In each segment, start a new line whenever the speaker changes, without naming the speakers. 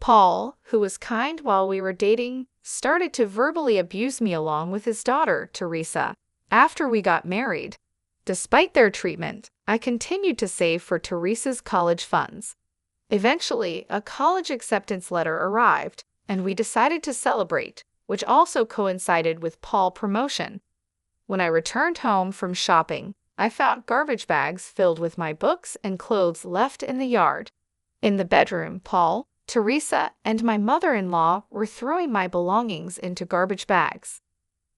Paul, who was kind while we were dating, started to verbally abuse me along with his daughter, Teresa, after we got married. Despite their treatment, I continued to save for Teresa's college funds. Eventually, a college acceptance letter arrived, and we decided to celebrate, which also coincided with Paul's promotion. When I returned home from shopping, I found garbage bags filled with my books and clothes left in the yard. In the bedroom, Paul, Teresa, and my mother-in-law were throwing my belongings into garbage bags.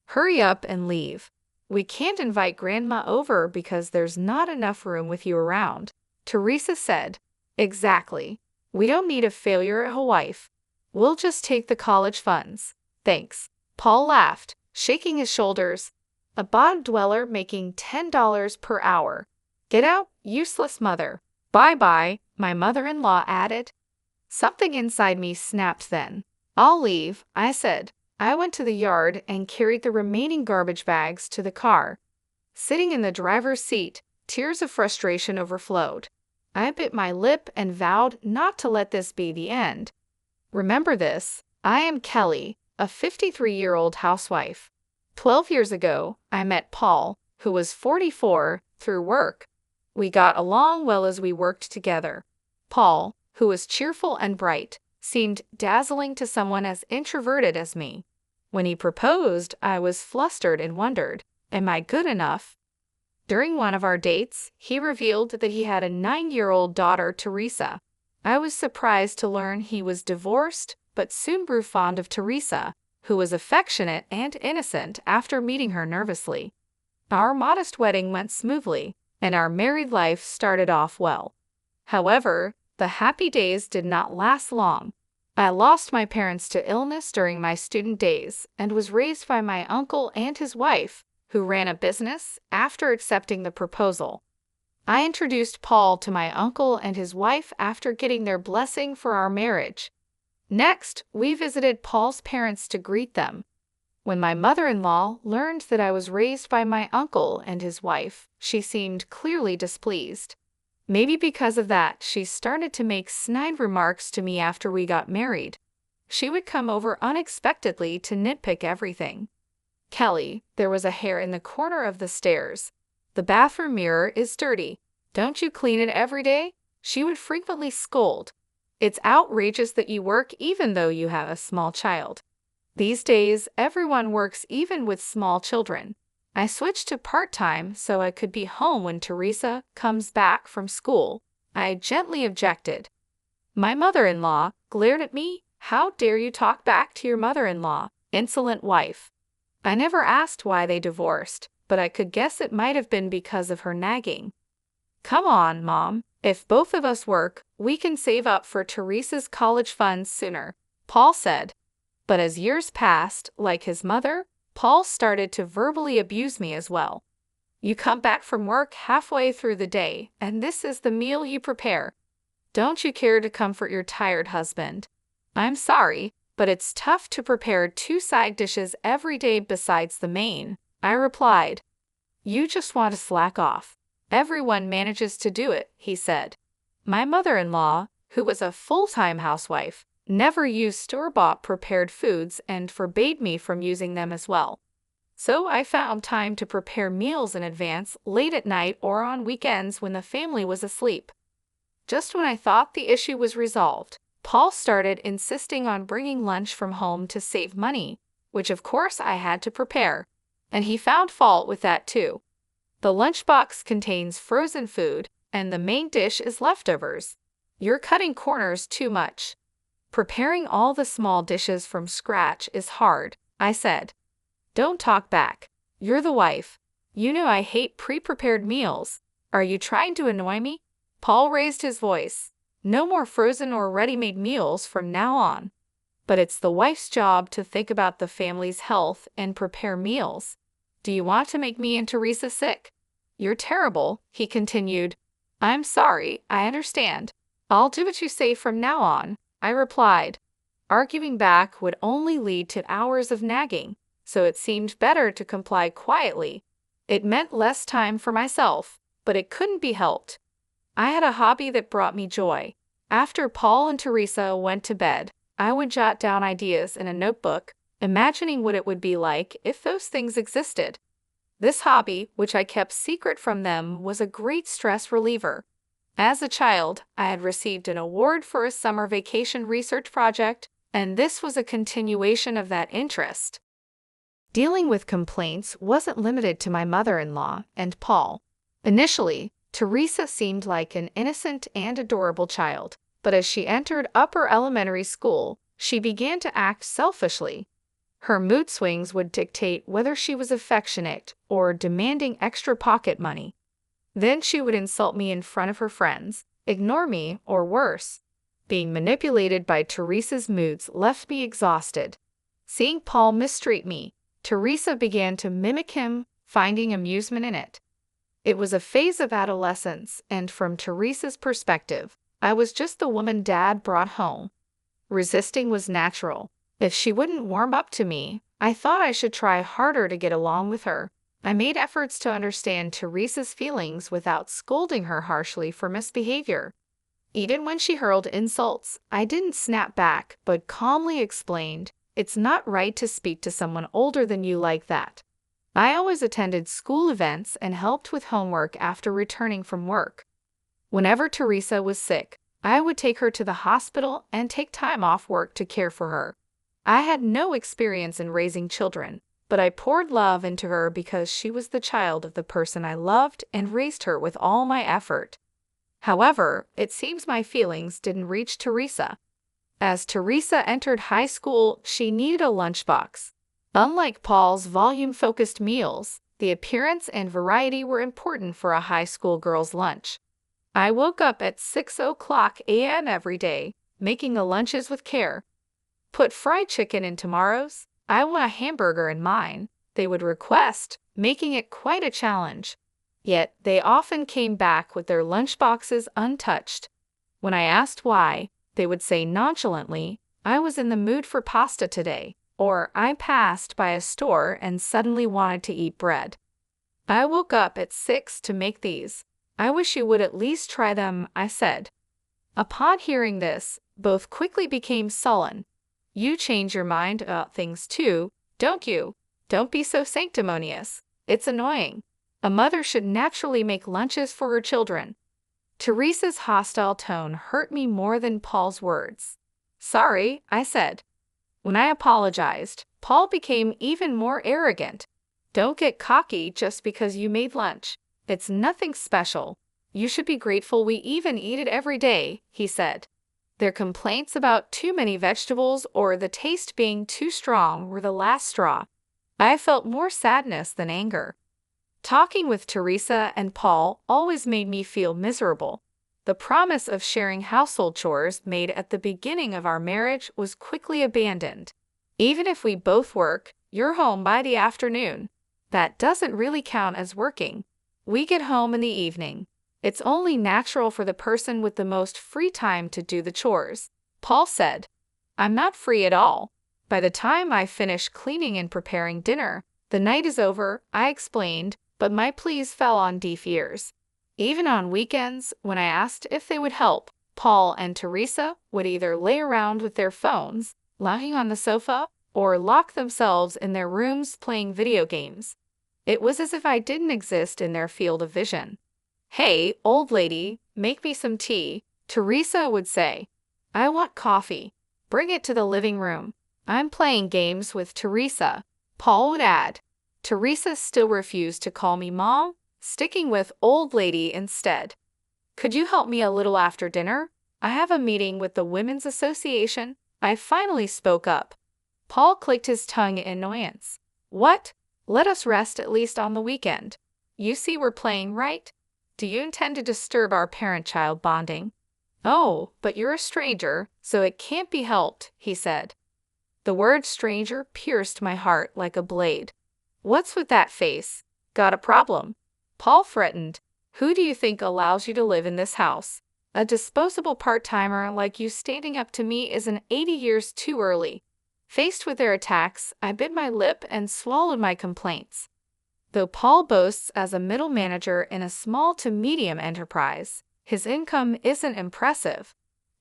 "Hurry up and leave. We can't invite Grandma over because there's not enough room with you around," Teresa said. "Exactly. We don't need a failure of a wife. We'll just take the college funds. Thanks." Paul laughed, shaking his shoulders. "A bottom dweller making $10 per hour. Get out, useless mother." "Bye-bye," my mother-in-law added. Something inside me snapped then. "I'll leave," I said. I went to the yard and carried the remaining garbage bags to the car. Sitting in the driver's seat, tears of frustration overflowed. I bit my lip and vowed not to let this be the end. Remember this, I am Kelly, a 53-year-old housewife. 12 years ago, I met Paul, who was 44, through work. We got along well as we worked together. Paul, who was cheerful and bright, seemed dazzling to someone as introverted as me. When he proposed, I was flustered and wondered, am I good enough? During one of our dates, he revealed that he had a 9-year-old daughter, Teresa. I was surprised to learn he was divorced, but soon grew fond of Teresa, who was affectionate and innocent after meeting her nervously. Our modest wedding went smoothly, and our married life started off well. However, the happy days did not last long. I lost my parents to illness during my student days and was raised by my uncle and his wife, who ran a business, after accepting the proposal. I introduced Paul to my uncle and his wife after getting their blessing for our marriage. Next, we visited Paul's parents to greet them. When my mother-in-law learned that I was raised by my uncle and his wife, she seemed clearly displeased. Maybe because of that, she started to make snide remarks to me after we got married. She would come over unexpectedly to nitpick everything. "Kelly, there was a hair in the corner of the stairs. The bathroom mirror is dirty. Don't you clean it every day?" she would frequently scold. "It's outrageous that you work even though you have a small child. These days, everyone works even with small children. I switched to part-time so I could be home when Teresa comes back from school," I gently objected. My mother-in-law glared at me. "How dare you talk back to your mother-in-law, insolent wife?" I never asked why they divorced, but I could guess it might have been because of her nagging. "Come on, Mom. If both of us work, we can save up for Teresa's college funds sooner," Paul said. But as years passed, like his mother, Paul started to verbally abuse me as well. "You come back from work halfway through the day, and this is the meal you prepare. Don't you care to comfort your tired husband? I'm sorry, but it's tough to prepare 2 side dishes every day besides the main," I replied. "You just want to slack off. Everyone manages to do it," he said. My mother-in-law, who was a full-time housewife, never used store-bought prepared foods and forbade me from using them as well. So I found time to prepare meals in advance late at night or on weekends when the family was asleep. Just when I thought the issue was resolved, Paul started insisting on bringing lunch from home to save money, which of course I had to prepare, and he found fault with that too. The lunchbox contains frozen food, and the main dish is leftovers. "You're cutting corners too much. Preparing all the small dishes from scratch is hard," I said. "Don't talk back. You're the wife. You know I hate pre-prepared meals. Are you trying to annoy me?" Paul raised his voice. "No more frozen or ready-made meals from now on. But it's the wife's job to think about the family's health and prepare meals. Do you want to make me and Teresa sick?" "You're terrible," he continued. "I'm sorry, I understand. I'll do what you say from now on," I replied. Arguing back would only lead to hours of nagging, so it seemed better to comply quietly. It meant less time for myself, but it couldn't be helped. I had a hobby that brought me joy. After Paul and Teresa went to bed, I would jot down ideas in a notebook, imagining what it would be like if those things existed. This hobby, which I kept secret from them, was a great stress reliever. As a child, I had received an award for a summer vacation research project, and this was a continuation of that interest. Dealing with complaints wasn't limited to my mother-in-law and Paul. Initially, Teresa seemed like an innocent and adorable child, but as she entered upper elementary school, she began to act selfishly. Her mood swings would dictate whether she was affectionate or demanding extra pocket money. Then she would insult me in front of her friends, ignore me, or worse. Being manipulated by Teresa's moods left me exhausted. Seeing Paul mistreat me, Teresa began to mimic him, finding amusement in it. It was a phase of adolescence, and from Teresa's perspective, I was just the woman Dad brought home. Resisting was natural. If she wouldn't warm up to me, I thought I should try harder to get along with her. I made efforts to understand Teresa's feelings without scolding her harshly for misbehavior. Even when she hurled insults, I didn't snap back, but calmly explained, "It's not right to speak to someone older than you like that." I always attended school events and helped with homework after returning from work. Whenever Teresa was sick, I would take her to the hospital and take time off work to care for her. I had no experience in raising children, but I poured love into her because she was the child of the person I loved and raised her with all my effort. However, it seems my feelings didn't reach Teresa. As Teresa entered high school, she needed a lunchbox. Unlike Paul's volume-focused meals, the appearance and variety were important for a high school girl's lunch. I woke up at 6 a.m. every day, making the lunches with care. "Put fried chicken in tomorrow's. I want a hamburger in mine," they would request, making it quite a challenge. Yet, they often came back with their lunchboxes untouched. When I asked why, they would say nonchalantly, "I was in the mood for pasta today," or "I passed by a store and suddenly wanted to eat bread." "I woke up at 6 to make these. I wish you would at least try them," I said. Upon hearing this, both quickly became sullen. "You change your mind about things too, don't you? Don't be so sanctimonious. It's annoying. A mother should naturally make lunches for her children." Teresa's hostile tone hurt me more than Paul's words. "Sorry," I said. When I apologized, Paul became even more arrogant. "Don't get cocky just because you made lunch. It's nothing special. You should be grateful we even eat it every day," he said. Their complaints about too many vegetables or the taste being too strong were the last straw. I felt more sadness than anger. Talking with Teresa and Paul always made me feel miserable. The promise of sharing household chores made at the beginning of our marriage was quickly abandoned. "Even if we both work, you're home by the afternoon. That doesn't really count as working. We get home in the evening. It's only natural for the person with the most free time to do the chores," Paul said. "I'm not free at all. By the time I finish cleaning and preparing dinner, the night is over," I explained, but my pleas fell on deaf ears. Even on weekends, when I asked if they would help, Paul and Teresa would either lay around with their phones, lying on the sofa, or lock themselves in their rooms playing video games. It was as if I didn't exist in their field of vision. "Hey, old lady, make me some tea," Teresa would say. "I want coffee. Bring it to the living room. I'm playing games with Teresa," Paul would add. Teresa still refused to call me Mom, sticking with old lady instead. "Could you help me a little after dinner? I have a meeting with the Women's Association," I finally spoke up. Paul clicked his tongue in annoyance. "What? Let us rest at least on the weekend. You see we're playing, right? Do you intend to disturb our parent-child bonding?" "Oh, but you're a stranger, so it can't be helped," he said. The word stranger pierced my heart like a blade. "What's with that face? Got a problem?" Paul threatened. "Who do you think allows you to live in this house? A disposable part-timer like you standing up to me isn't 80 years too early." Faced with their attacks, I bit my lip and swallowed my complaints. Though Paul boasts as a middle manager in a small to medium enterprise, his income isn't impressive.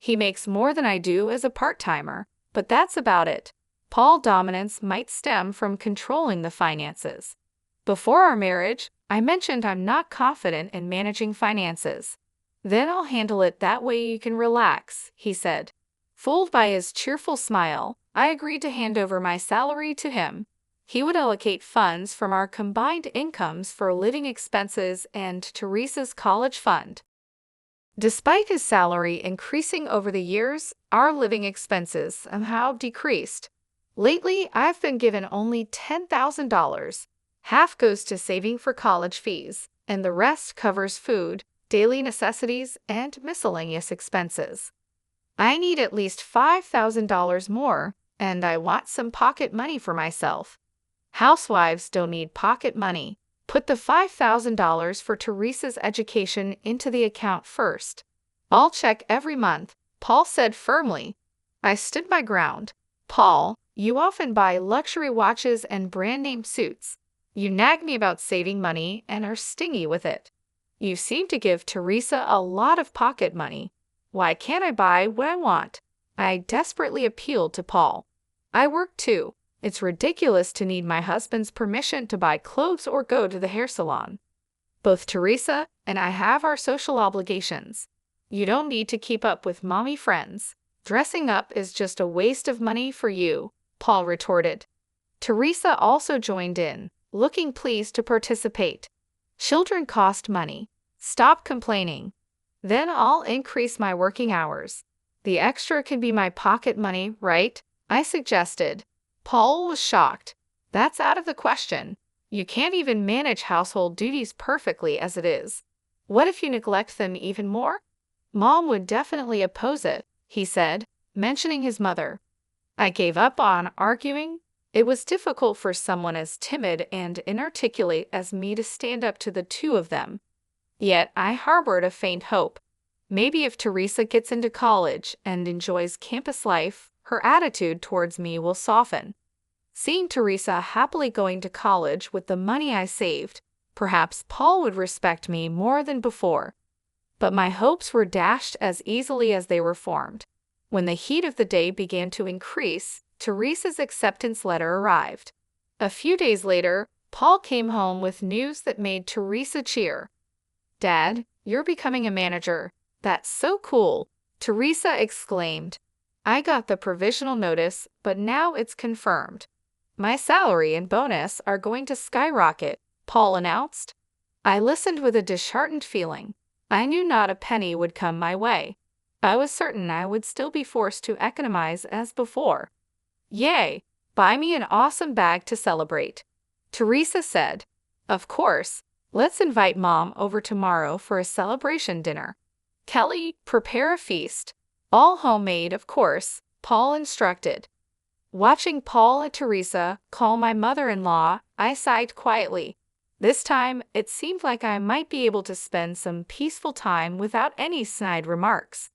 He makes more than I do as a part-timer, but that's about it. Paul's dominance might stem from controlling the finances. Before our marriage, I mentioned I'm not confident in managing finances. Then I'll handle it that way you can relax, he said. Fooled by his cheerful smile, I agreed to hand over my salary to him. He would allocate funds from our combined incomes for living expenses and Teresa's college fund. Despite his salary increasing over the years, our living expenses somehow decreased. Lately, I've been given only $10,000. Half goes to saving for college fees, and the rest covers food, daily necessities, and miscellaneous expenses. I need at least $5,000 more, and I want some pocket money for myself. Housewives don't need pocket money. Put the $5,000 for Teresa's education into the account first. I'll check every month, Paul said firmly. I stood my ground. Paul, you often buy luxury watches and brand-name suits. You nag me about saving money and are stingy with it. You seem to give Teresa a lot of pocket money. Why can't I buy what I want? I desperately appealed to Paul. I work too. It's ridiculous to need my husband's permission to buy clothes or go to the hair salon. Both Teresa and I have our social obligations. You don't need to keep up with mommy friends. Dressing up is just a waste of money for you, Paul retorted. Teresa also joined in, looking pleased to participate. Children cost money. Stop complaining. Then I'll increase my working hours. The extra can be my pocket money, right? I suggested. Paul was shocked. That's out of the question. You can't even manage household duties perfectly as it is. What if you neglect them even more? Mom would definitely oppose it, he said, mentioning his mother. I gave up on arguing. It was difficult for someone as timid and inarticulate as me to stand up to the two of them. Yet I harbored a faint hope. Maybe if Teresa gets into college and enjoys campus life, her attitude towards me will soften. Seeing Teresa happily going to college with the money I saved, perhaps Paul would respect me more than before. But my hopes were dashed as easily as they were formed. When the heat of the day began to increase, Teresa's acceptance letter arrived. A few days later, Paul came home with news that made Teresa cheer. Dad, you're becoming a manager. That's so cool, Teresa exclaimed. I got the provisional notice, but now it's confirmed. My salary and bonus are going to skyrocket, Paul announced. I listened with a disheartened feeling. I knew not a penny would come my way. I was certain I would still be forced to economize as before. Yay! Buy me an awesome bag to celebrate. Teresa said. Of course. Let's invite Mom over tomorrow for a celebration dinner. Kelly, prepare a feast. All homemade, of course, Paul instructed. Watching Paul and Teresa call my mother-in-law, I sighed quietly. This time, it seemed like I might be able to spend some peaceful time without any snide remarks.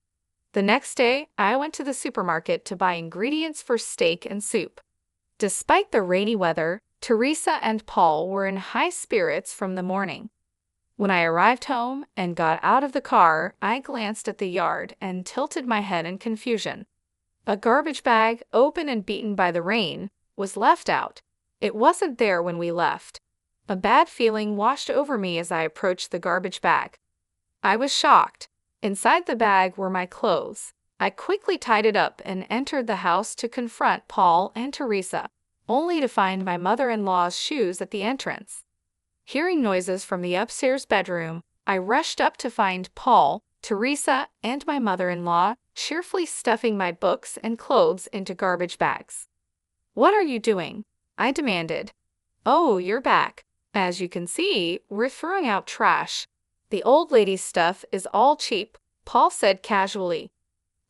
The next day, I went to the supermarket to buy ingredients for steak and soup. Despite the rainy weather, Teresa and Paul were in high spirits from the morning. When I arrived home and got out of the car, I glanced at the yard and tilted my head in confusion. A garbage bag, open and beaten by the rain, was left out. It wasn't there when we left. A bad feeling washed over me as I approached the garbage bag. I was shocked. Inside the bag were my clothes. I quickly tied it up and entered the house to confront Paul and Teresa, only to find my mother-in-law's shoes at the entrance. Hearing noises from the upstairs bedroom, I rushed up to find Paul, Teresa, and my mother-in-law cheerfully stuffing my books and clothes into garbage bags. What are you doing? I demanded. Oh, you're back. As you can see, we're throwing out trash. The old lady's stuff is all cheap, Paul said casually.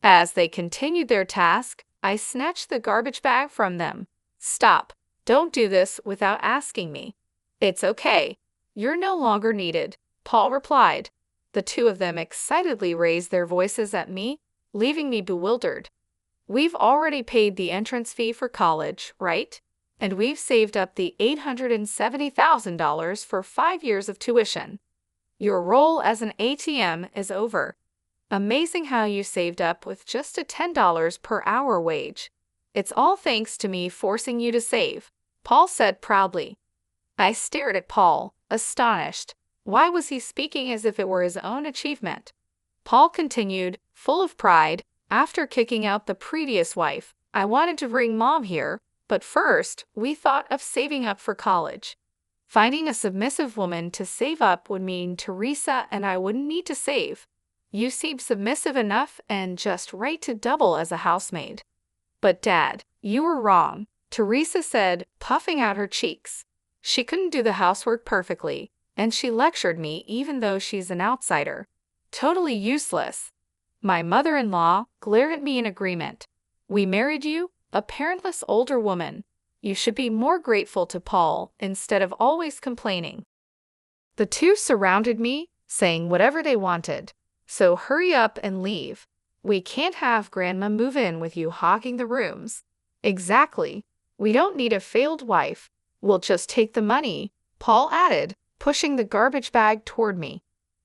As they continued their task, I snatched the garbage bag from them. Stop. Don't do this without asking me. It's okay. You're no longer needed, Paul replied. The two of them excitedly raised their voices at me, leaving me bewildered. We've already paid the entrance fee for college, right? And we've saved up the $870,000 for 5 years of tuition. Your role as an ATM is over. Amazing how you saved up with just a $10 per hour wage. It's all thanks to me forcing you to save, Paul said proudly. I stared at Paul, astonished. Why was he speaking as if it were his own achievement? Paul continued, full of pride, after kicking out the previous wife, I wanted to bring Mom here, but first, we thought of saving up for college. Finding a submissive woman to save up would mean Teresa and I wouldn't need to save. You seem submissive enough and just right to double as a housemaid. But Dad, you were wrong, Teresa said, puffing out her cheeks. She couldn't do the housework perfectly, and she lectured me even though she's an outsider. Totally useless. My mother-in-law glared at me in agreement. We married you, a parentless older woman. You should be more grateful to Paul instead of always complaining. The two surrounded me, saying whatever they wanted. So hurry up and leave. We can't have Grandma move in with you hogging the rooms. Exactly. We don't need a failed wife. We'll just take the money, Paul added, pushing the garbage bag toward me.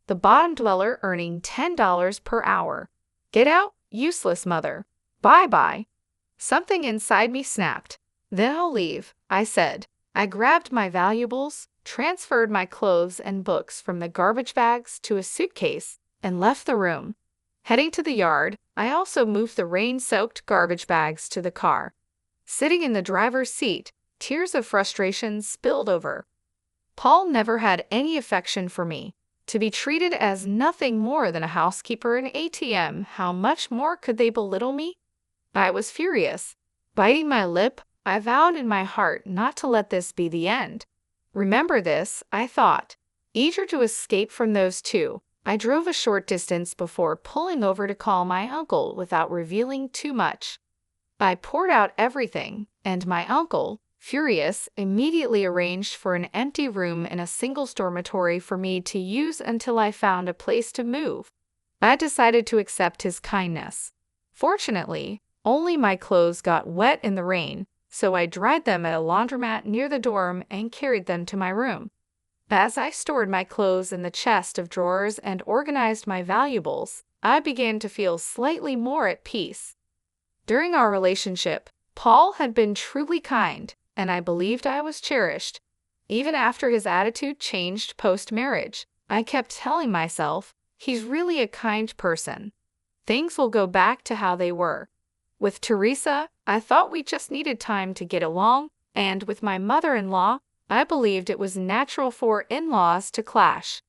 The bottom dweller earning $10 per hour. Get out, useless mother. Bye-bye. Something inside me snapped. Then I'll leave, I said. I grabbed my valuables, transferred my clothes and books from the garbage bags to a suitcase, and left the room. Heading to the yard, I also moved the rain-soaked garbage bags to the car. Sitting in the driver's seat, tears of frustration spilled over. Paul never had any affection for me. To be treated as nothing more than a housekeeper and ATM, how much more could they belittle me? I was furious. Biting my lip, I vowed in my heart not to let this be the end. Remember this, I thought. Eager to escape from those two, I drove a short distance before pulling over to call my uncle without revealing too much. I poured out everything, and my uncle, furious, immediately arranged for an empty room in a singles dormitory for me to use until I found a place to move. I decided to accept his kindness. Fortunately, only my clothes got wet in the rain, so I dried them at a laundromat near the dorm and carried them to my room. As I stored my clothes in the chest of drawers and organized my valuables, I began to feel slightly more at peace. During our relationship, Paul had been truly kind, and I believed I was cherished. Even after his attitude changed post-marriage, I kept telling myself, he's really a kind person. Things will go back to how they were. With Teresa, I thought we just needed time to get along, and with my mother-in-law, I believed it was natural for in-laws to clash.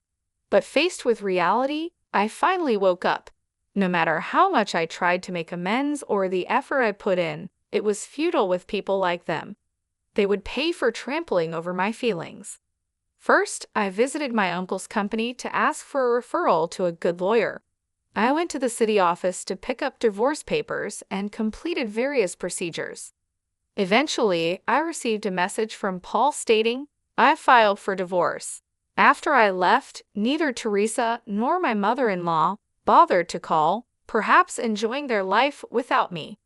But faced with reality, I finally woke up. No matter how much I tried to make amends or the effort I put in, it was futile with people like them. They would pay for trampling over my feelings. First, I visited my uncle's company to ask for a referral to a good lawyer. I went to the city office to pick up divorce papers and completed various procedures. Eventually, I received a message from Paul stating, I filed for divorce. After I left, neither Teresa nor my mother-in-law bothered to call, perhaps enjoying their life without me.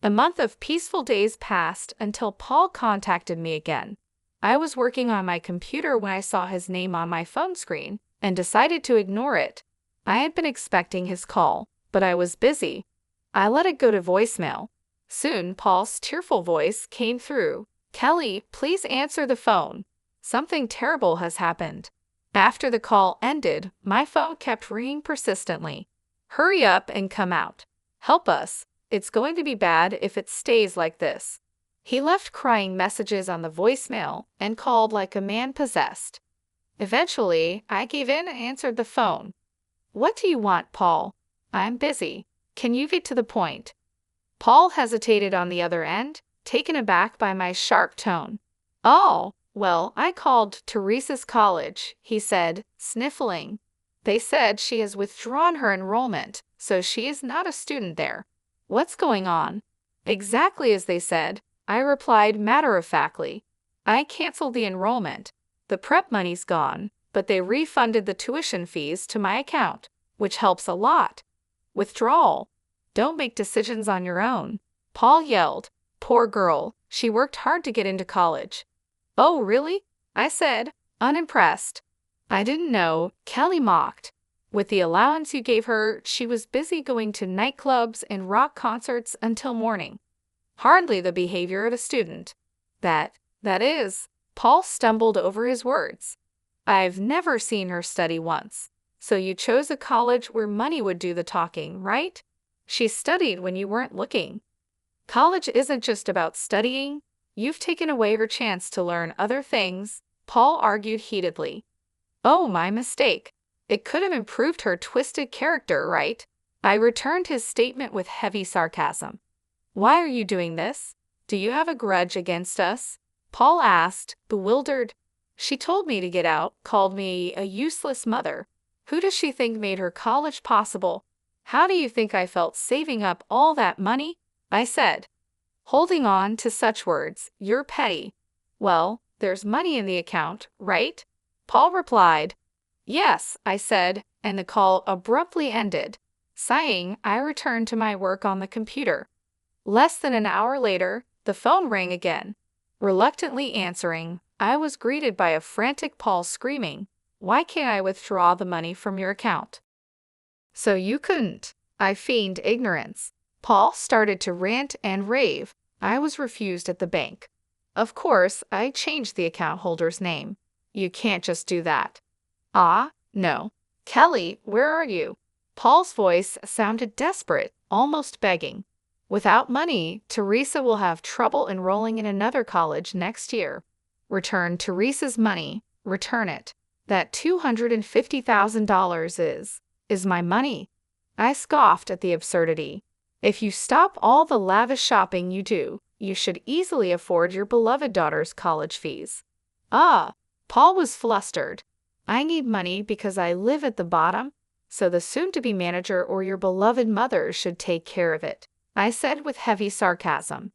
A month of peaceful days passed until Paul contacted me again. I was working on my computer when I saw his name on my phone screen and decided to ignore it. I had been expecting his call, but I was busy. I let it go to voicemail. Soon, Paul's tearful voice came through. Kelly, please answer the phone. Something terrible has happened. After the call ended, my phone kept ringing persistently. Hurry up and come out. Help us. It's going to be bad if it stays like this. He left crying messages on the voicemail and called like a man possessed. Eventually, I gave in and answered the phone. What do you want, Paul? I'm busy. Can you get to the point? Paul hesitated on the other end, taken aback by my sharp tone. Oh, well, I called Teresa's college, he said, sniffling. They said she has withdrawn her enrollment, so she is not a student there. What's going on? Exactly as they said, I replied matter-of-factly. I canceled the enrollment. The prep money's gone, but they refunded the tuition fees to my account, which helps a lot. Withdrawal. Don't make decisions on your own, Paul yelled. Poor girl, she worked hard to get into college. Oh, really? I said, unimpressed. I didn't know, Kelly mocked. With the allowance you gave her, she was busy going to nightclubs and rock concerts until morning. Hardly the behavior of a student. That is, Paul stumbled over his words. I've never seen her study once. So you chose a college where money would do the talking, right? She studied when you weren't looking. College isn't just about studying. You've taken away her chance to learn other things, Paul argued heatedly. Oh, my mistake. It could have improved her twisted character, right? I returned his statement with heavy sarcasm. Why are you doing this? Do you have a grudge against us? Paul asked, bewildered. She told me to get out, called me a useless mother. Who does she think made her college possible? How do you think I felt saving up all that money? I said. Holding on to such words, you're petty. Well, there's money in the account, right? Paul replied. Yes, I said, and the call abruptly ended. Sighing, I returned to my work on the computer. Less than an hour later, the phone rang again. Reluctantly answering, I was greeted by a frantic Paul screaming, "Why can't I withdraw the money from your account?" So you couldn't. I feigned ignorance. Paul started to rant and rave. I was refused at the bank. Of course, I changed the account holder's name. You can't just do that. Ah, no. Kelly, where are you? Paul's voice sounded desperate, almost begging. Without money, Teresa will have trouble enrolling in another college next year. Return Teresa's money. Return it. That $250,000 is my money. I scoffed at the absurdity. If you stop all the lavish shopping you do, you should easily afford your beloved daughter's college fees. Ah, Paul was flustered. I need money because I live at the bottom, so the soon-to-be manager or your beloved mother should take care of it, I said with heavy sarcasm.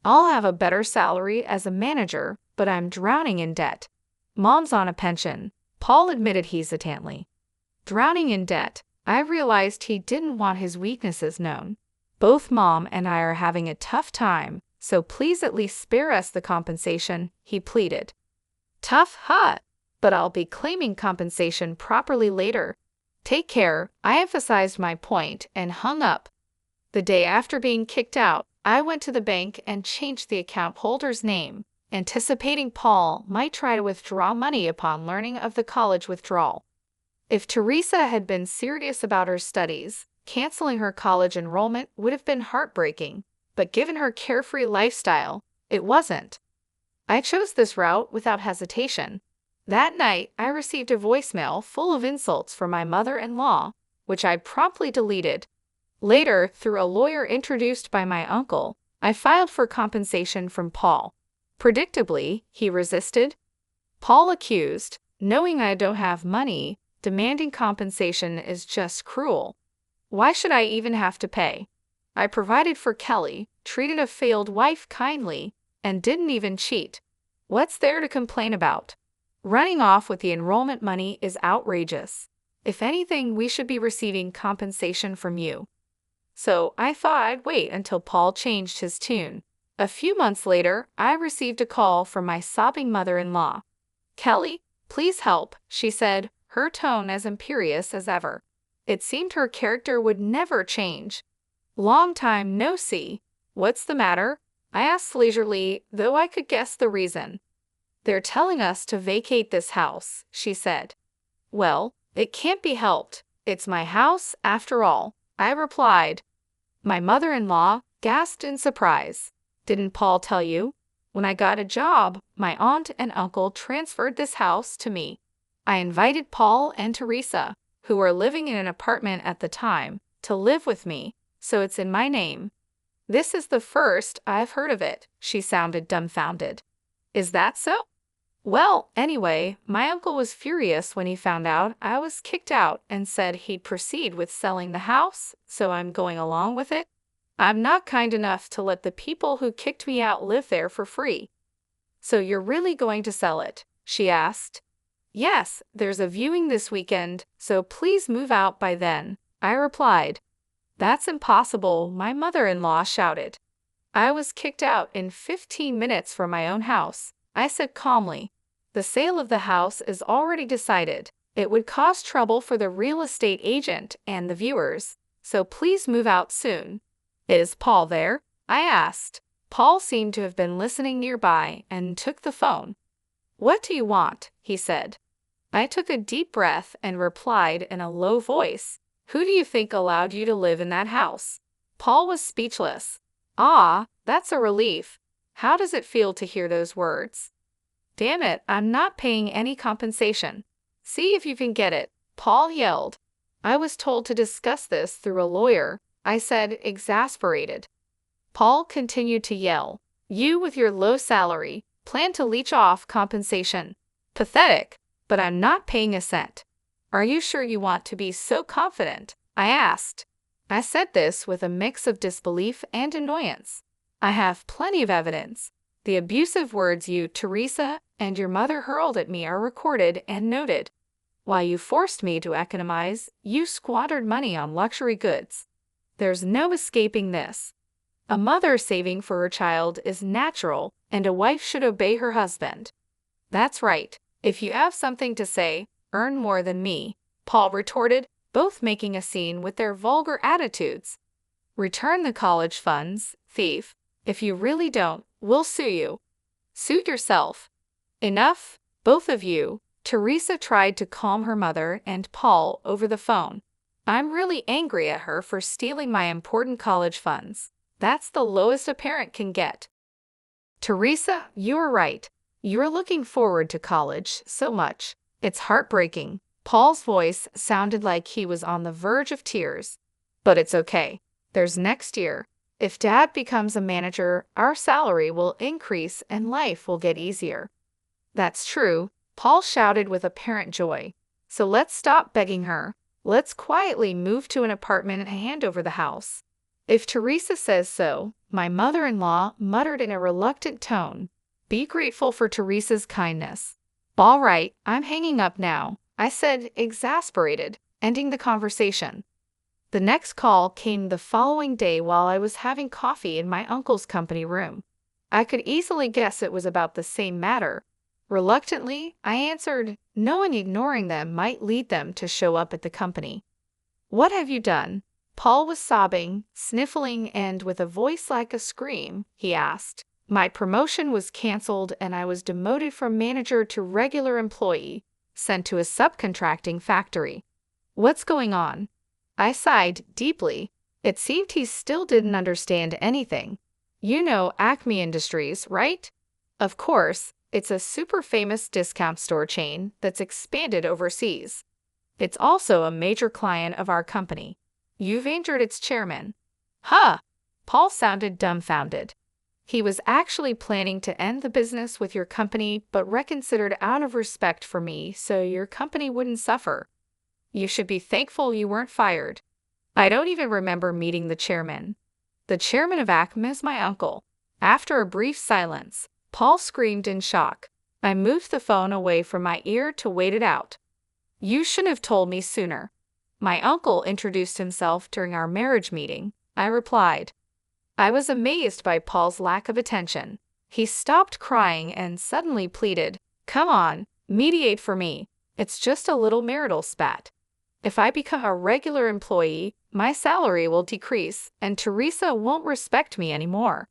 I'll have a better salary as a manager, but I'm drowning in debt. Mom's on a pension, Paul admitted hesitantly. Drowning in debt, I realized he didn't want his weaknesses known. Both Mom and I are having a tough time, so please at least spare us the compensation, he pleaded. Tough, huh? But I'll be claiming compensation properly later. Take care, I emphasized my point and hung up. The day after being kicked out, I went to the bank and changed the account holder's name, anticipating Paul might try to withdraw money upon learning of the college withdrawal. If Teresa had been serious about her studies, canceling her college enrollment would have been heartbreaking, but given her carefree lifestyle, it wasn't. I chose this route without hesitation. That night, I received a voicemail full of insults from my mother-in-law, which I promptly deleted. Later, through a lawyer introduced by my uncle, I filed for compensation from Paul. Predictably, he resisted. Paul accused, knowing I don't have money, demanding compensation is just cruel. Why should I even have to pay? I provided for Kelly, treated a failed wife kindly, and didn't even cheat. What's there to complain about? Running off with the enrollment money is outrageous. If anything, we should be receiving compensation from you. So I thought I'd wait until Paul changed his tune. A few months later, I received a call from my sobbing mother-in-law. Kelly, please help, she said, her tone as imperious as ever. It seemed her character would never change. Long time no see. What's the matter? I asked leisurely, though I could guess the reason. They're telling us to vacate this house, she said. Well, it can't be helped. It's my house, after all, I replied. My mother-in-law gasped in surprise. Didn't Paul tell you? When I got a job, my aunt and uncle transferred this house to me. I invited Paul and Teresa, who were living in an apartment at the time, to live with me, so it's in my name. This is the first I've heard of it, she sounded dumbfounded. Is that so? Well, anyway, my uncle was furious when he found out I was kicked out and said he'd proceed with selling the house, so I'm going along with it. I'm not kind enough to let the people who kicked me out live there for free. So you're really going to sell it? She asked. Yes, there's a viewing this weekend, so please move out by then, I replied. That's impossible, my mother-in-law shouted. I was kicked out in 15 minutes from my own house, I said calmly. The sale of the house is already decided. It would cause trouble for the real estate agent and the viewers, so please move out soon. Is Paul there? I asked. Paul seemed to have been listening nearby and took the phone. What do you want? He said. I took a deep breath and replied in a low voice. Who do you think allowed you to live in that house? Paul was speechless. Ah, that's a relief. How does it feel to hear those words? Damn it, I'm not paying any compensation. See if you can get it, Paul yelled. I was told to discuss this through a lawyer, I said, exasperated. Paul continued to yell. You with your low salary plan to leech off compensation. Pathetic, but I'm not paying a cent. Are you sure you want to be so confident? I asked. I said this with a mix of disbelief and annoyance. I have plenty of evidence. The abusive words you, Teresa, and your mother hurled at me are recorded and noted. While you forced me to economize, you squandered money on luxury goods. There's no escaping this. A mother saving for her child is natural, and a wife should obey her husband. That's right. If you have something to say, earn more than me, Paul retorted, both making a scene with their vulgar attitudes. Return the college funds, thief. If you really don't, we'll sue you. Suit yourself. Enough, both of you. Teresa tried to calm her mother and Paul over the phone. I'm really angry at her for stealing my important college funds. That's the lowest a parent can get. Teresa, you're right. You're looking forward to college so much. It's heartbreaking. Paul's voice sounded like he was on the verge of tears. But it's okay. There's next year. If Dad becomes a manager, our salary will increase and life will get easier. That's true, Paul shouted with apparent joy. So let's stop begging her. Let's quietly move to an apartment and hand over the house. If Teresa says so, my mother-in-law muttered in a reluctant tone. Be grateful for Teresa's kindness. All right, I'm hanging up now, I said, exasperated, ending the conversation. The next call came the following day while I was having coffee in my uncle's company room. I could easily guess it was about the same matter. Reluctantly, I answered, knowing ignoring them might lead them to show up at the company. What have you done? Paul was sobbing, sniffling, and with a voice like a scream, he asked. My promotion was canceled and I was demoted from manager to regular employee, sent to a subcontracting factory. What's going on? I sighed deeply. It seemed he still didn't understand anything. You know Acme Industries, right? Of course, it's a super famous discount store chain that's expanded overseas. It's also a major client of our company. You've injured its chairman. Huh! Paul sounded dumbfounded. He was actually planning to end the business with your company, but reconsidered out of respect for me so your company wouldn't suffer. You should be thankful you weren't fired. I don't even remember meeting the chairman. The chairman of Acme is my uncle. After a brief silence, Paul screamed in shock. I moved the phone away from my ear to wait it out. You shouldn't have told me sooner. My uncle introduced himself during our marriage meeting, I replied. I was amazed by Paul's lack of attention. He stopped crying and suddenly pleaded, Come on, mediate for me. It's just a little marital spat. If I become a regular employee, my salary will decrease and Teresa won't respect me anymore.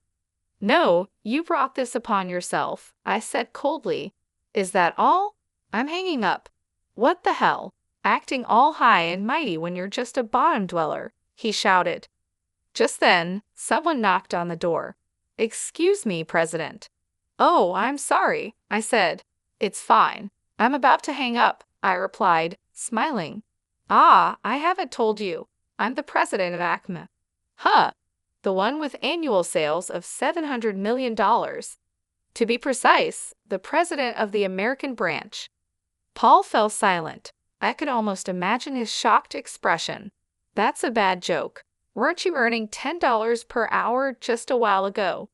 No, you brought this upon yourself, I said coldly. Is that all? I'm hanging up. What the hell? Acting all high and mighty when you're just a bottom dweller, he shouted. Just then, someone knocked on the door. Excuse me, President. Oh, I'm sorry, I said. It's fine. I'm about to hang up, I replied, smiling. Ah, I haven't told you. I'm the president of Acme. Huh. The one with annual sales of $700 million. To be precise, the president of the American branch. Paul fell silent. I could almost imagine his shocked expression. That's a bad joke. Weren't you earning $10 per hour just a while ago?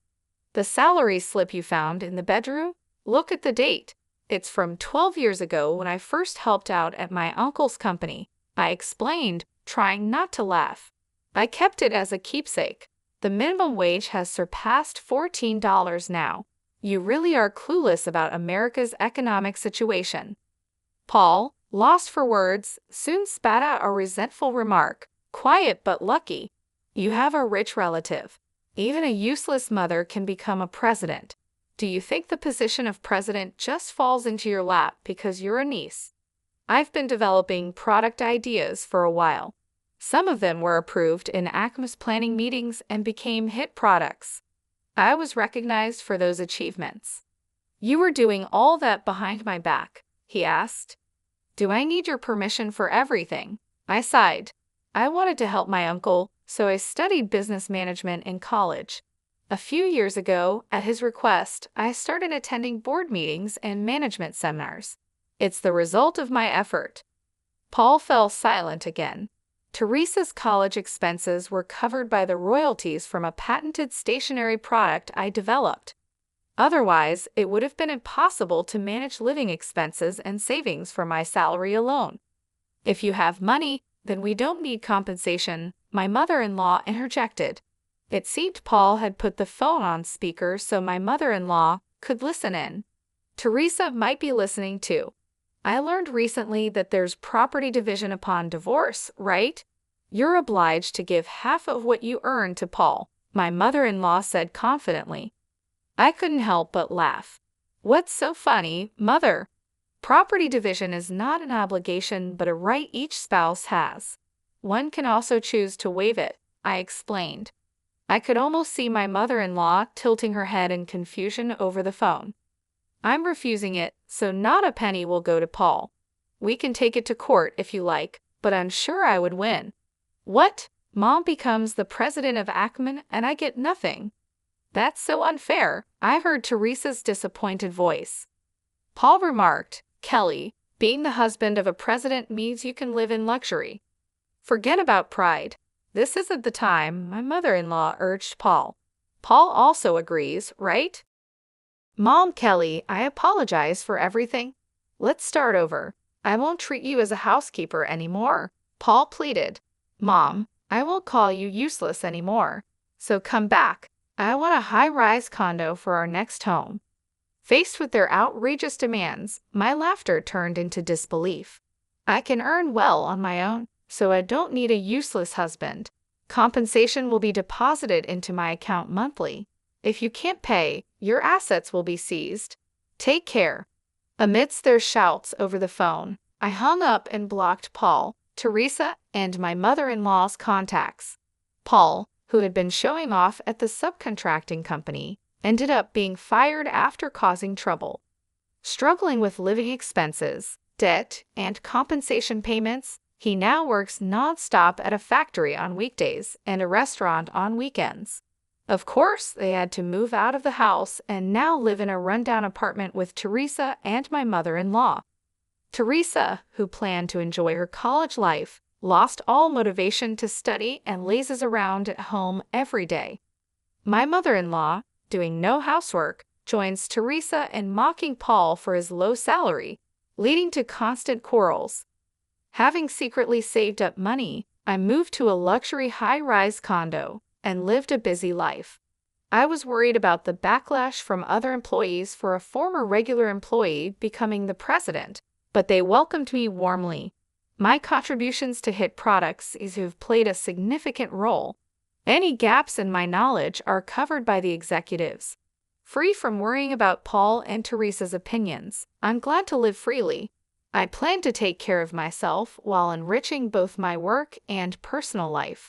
The salary slip you found in the bedroom? Look at the date. It's from 12 years ago when I first helped out at my uncle's company, I explained, trying not to laugh. I kept it as a keepsake. The minimum wage has surpassed $14 now. You really are clueless about America's economic situation. Paul, Lost for words, soon spat out a resentful remark. Quiet but lucky. You have a rich relative. Even a useless mother can become a president. Do you think the position of president just falls into your lap because you're a niece? I've been developing product ideas for a while. Some of them were approved in Acme's planning meetings and became hit products. I was recognized for those achievements. You were doing all that behind my back, he asked. Do I need your permission for everything? I sighed. I wanted to help my uncle, so I studied business management in college. A few years ago, at his request, I started attending board meetings and management seminars. It's the result of my effort. Paul fell silent again. Teresa's college expenses were covered by the royalties from a patented stationery product I developed. Otherwise, it would have been impossible to manage living expenses and savings from my salary alone. If you have money, then we don't need compensation, my mother-in-law interjected. It seemed Paul had put the phone on speaker so my mother-in-law could listen in. Teresa might be listening too. I learned recently that there's property division upon divorce, right? You're obliged to give half of what you earn to Paul, my mother-in-law said confidently. I couldn't help but laugh. What's so funny, mother? Property division is not an obligation but a right each spouse has. One can also choose to waive it, I explained. I could almost see my mother-in-law tilting her head in confusion over the phone. I'm refusing it, so not a penny will go to Paul. We can take it to court if you like, but I'm sure I would win. What? Mom becomes the president of Acme and I get nothing? That's so unfair, I heard Teresa's disappointed voice. Paul remarked, Kelly, being the husband of a president means you can live in luxury. Forget about pride. This isn't the time, my mother-in-law urged Paul. Paul also agrees, right? Mom, Kelly, I apologize for everything. Let's start over. I won't treat you as a housekeeper anymore, Paul pleaded. Mom, I won't call you useless anymore. So come back. I want a high-rise condo for our next home. Faced with their outrageous demands, my laughter turned into disbelief. I can earn well on my own, so I don't need a useless husband. Compensation will be deposited into my account monthly. If you can't pay, your assets will be seized. Take care. Amidst their shouts over the phone, I hung up and blocked Paul, Teresa, and my mother-in-law's contacts. Paul, who had been showing off at the subcontracting company, ended up being fired after causing trouble. Struggling with living expenses, debt, and compensation payments, he now works non-stop at a factory on weekdays and a restaurant on weekends. Of course, they had to move out of the house and now live in a rundown apartment with Teresa and my mother-in-law. Teresa, who planned to enjoy her college life, lost all motivation to study and lazes around at home every day. My mother-in-law, doing no housework, joins Teresa in mocking Paul for his low salary, leading to constant quarrels. Having secretly saved up money, I moved to a luxury high-rise condo and lived a busy life. I was worried about the backlash from other employees for a former regular employee becoming the president, but they welcomed me warmly. My contributions to hit products have played a significant role. Any gaps in my knowledge are covered by the executives. Free from worrying about Paul and Teresa's opinions, I'm glad to live freely. I plan to take care of myself while enriching both my work and personal life.